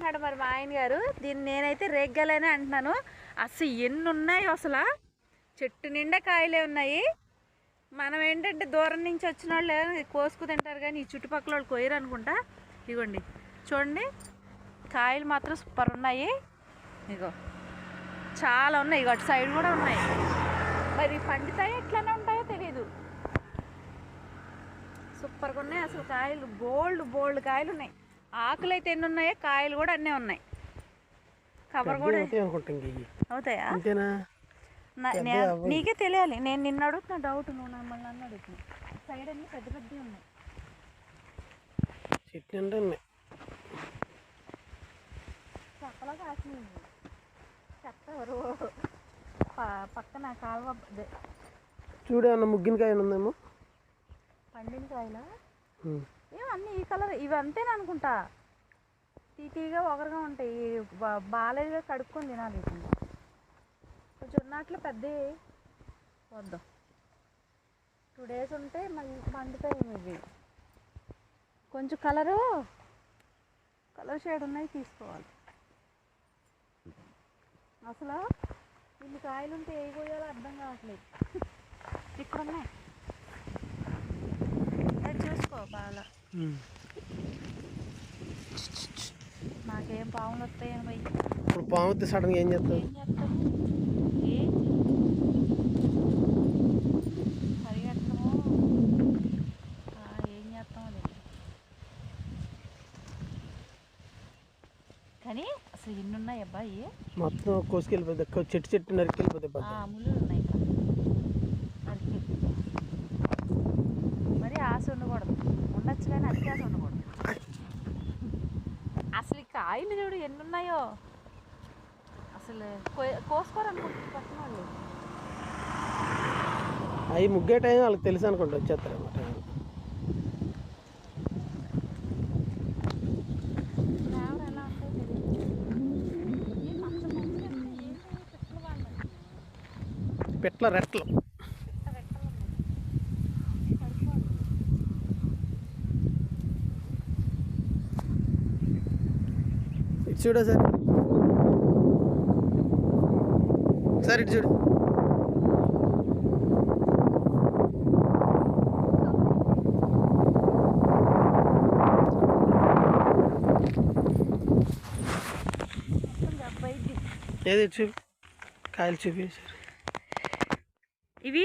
అంటున్నాడు మరి మా ఆయన గారు. దీన్ని నేనైతే రేగ్గాలనే అంటున్నాను. అసలు ఎన్ని ఉన్నాయి అసలు, చెట్టు నిండా కాయలే ఉన్నాయి. మనం ఏంటంటే దూరం నుంచి వచ్చిన వాళ్ళు కోసుకు తింటారు కానీ ఈ చుట్టుపక్కల వాళ్ళు కొయ్యరు అనుకుంటా. ఇగోండి చూడండి, కాయలు మాత్రం సూపర్ ఉన్నాయి. ఇగో చాలా ఉన్నాయి, ఇగో అటు సైడ్ కూడా ఉన్నాయి. మరి పండుతాయో ఎట్లనే ఉంటాయో తెలియదు. సూపర్గా ఉన్నాయి అసలు కాయలు, బోల్డ్ కాయలు ఉన్నాయి. ఆకులు అయితే ఎన్ని ఉన్నాయో కాయలు కూడా అన్నీ ఉన్నాయి. కవర్ కూడా అవుతాయా? నీకే తెలియాలి. నేను నిన్న అడుగుతున్నా డౌట్, నువ్వు మళ్ళీ నన్ను అడుగుతున్నా. సైడ్ అన్ని పెద్ద పెద్దవి ఉన్నాయి, చెట్లు అంటే ఉన్నాయి. చెప్పలా కాసినాయి. చెత్త ఎవరు పక్కన కాలువ చూడేమన్నా ముగ్గిన కాయ ఉందేమో. పండిన కాయలా ఏమన్నీ ఈ కలర్, ఇవి అంతేనా అనుకుంటా. తీగా ఒకరుగా ఉంటాయి. బాలేదుగా కడుక్కొని తినాలి. కొంచెం ఉన్నట్లు పెద్ద వద్దాం. 2 days ఉంటే మళ్ళీ పండుతాయి. ఇవి కొంచెం కలర్ షేడ్ ఉన్నాయి, తీసుకోవాలి. అసలు ఇన్ని కాయలు ఉంటే ఏ కోయాలో అర్థం కావట్లేదు. ఇక్కడ ఉన్నాయి, అది చూసుకో బాగా. నాకేం పాములు వస్తాయని పోయి. ఇప్పుడు పాము వస్తే సడన్గా ఏం చేస్తావు? పరిగెత్తము, ఏం చేస్తామో లేదు. కానీ అసలు ఎన్ని ఉన్నాయి అబ్బాయి, మొత్తం కోసుకెళ్ళిపోతుంది. చెట్టు నరికెళ్ళిపోతాయి. ముళ్ళు ఉన్నాయి ఇక్కడ. మరి ఆశ ఉండకూడదు, ఉండొచ్చు కానీ అతి ఆశ ఉండకూడదు. అసలు ఈ కాయలు చూడు ఎన్ని ఉన్నాయో. అసలు కోసుకోరనుకుంటుంది పక్కన వాళ్ళు. అవి ముగ్గే టైం వాళ్ళకి తెలుసు అనుకుంటా, వచ్చేస్తారు అన్నమాట. ఎలా ఉంటాయో తెలియదు. పెట్ల రెట్లు చూడ సార్ ఇటు చూడు. ఏది చూపి, కాయలు చూపి. ఇవి